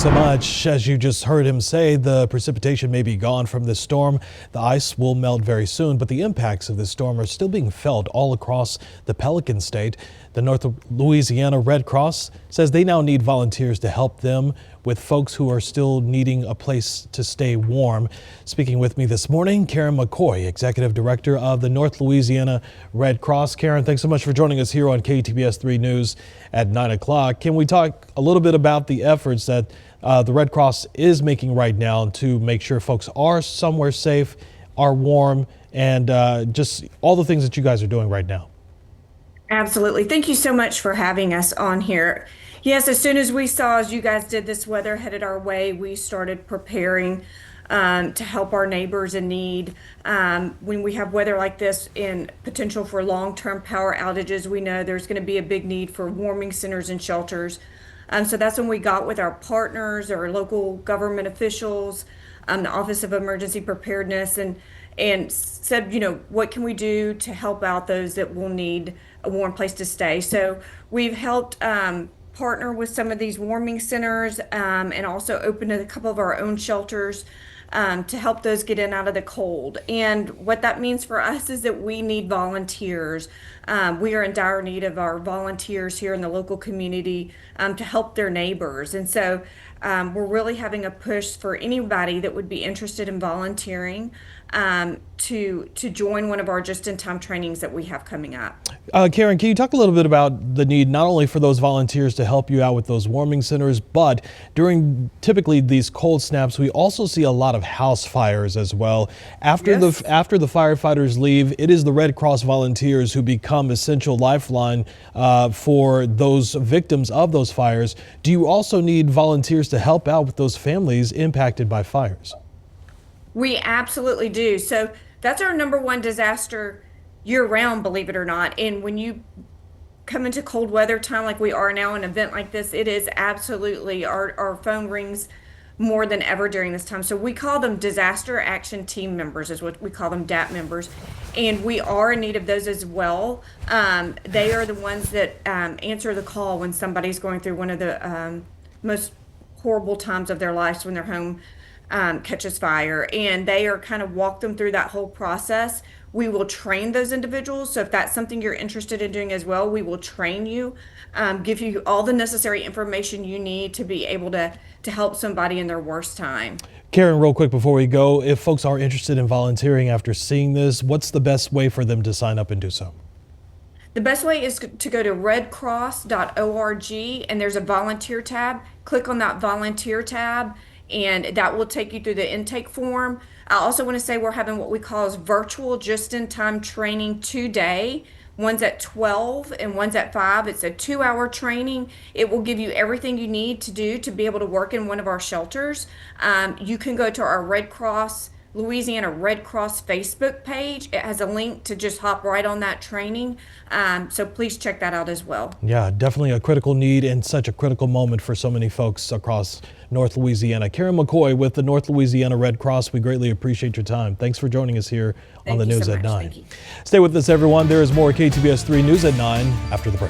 So much. As you just heard him say, the precipitation may be gone from this storm. The ice will melt very soon, but the impacts of this storm are still being felt all across the Pelican State. The North Louisiana Red Cross says they now need volunteers to help them with folks who are still needing a place to stay warm. Speaking with me this morning, Karen McCoy, Executive Director of the North Louisiana Red Cross. Karen, thanks so much for joining us here on KTBS 3 News at 9 o'clock. Can we talk a little bit about the efforts that the Red Cross is making right now to make sure folks are somewhere safe, are warm, and just all the things that you guys are doing right now? Absolutely. Thank you so much for having us on here. Yes, as soon as we saw, as you guys did, this weather headed our way, we started preparing to help our neighbors in need. When we have weather like this and potential for long-term power outages, we know there's going to be a big need for warming centers and shelters. So that's when we got with our partners, our local government officials, the Office of Emergency Preparedness, and said, what can we do to help out those that will need a warm place to stay? So we've helped partner with some of these warming centers and also opened a couple of our own shelters to help those get in out of the cold. And what that means for us is that we need volunteers. We are in dire need of our volunteers here in the local community to help their neighbors. And so we're really having a push for anybody that would be interested in volunteering to join one of our just-in-time trainings that we have coming up. Karen, can you talk a little bit about the need not only for those volunteers to help you out with those warming centers, but during typically these cold snaps, we also see a lot of house fires as well. After the firefighters leave, it is the Red Cross volunteers who become essential lifeline for those victims of those fires. Do you also need volunteers to help out with those families impacted by fires? We absolutely do. So that's our number one disaster year-round, believe it or not. And when you come into cold weather time like we are now, an event like this, it is absolutely, our phone rings more than ever during this time. So we call them disaster action team members, is what we call them, DAT members. And we are in need of those as well. They are the ones that answer the call when somebody's going through one of the most horrible times of their lives, when their home catches fire, and they are kind of walk them through that whole process. We will train those individuals. So if that's something you're interested in doing as well, we will train you, give you all the necessary information you need to be able to help somebody in their worst time. Karen, real quick before we go, if folks are interested in volunteering after seeing this, what's the best way for them to sign up and do so? The best way is to go to redcross.org, and there's a volunteer tab. Click on that volunteer tab, and that will take you through the intake form. I also want to say we're having what we call as virtual just-in-time training today. One's at 12 and one's at 5. It's a 2-hour training. It will give you everything you need to do to be able to work in one of our shelters. You can go to our Red Cross Louisiana Red Cross Facebook page. It has a link to just hop right on that training. So please check that out as well. Yeah, definitely a critical need and such a critical moment for so many folks across North Louisiana. Karen McCoy with the North Louisiana Red Cross. We greatly appreciate your time. Thanks for joining us here on the News at 9. Stay with us, everyone. There is more KTBS 3 News at 9 after the break.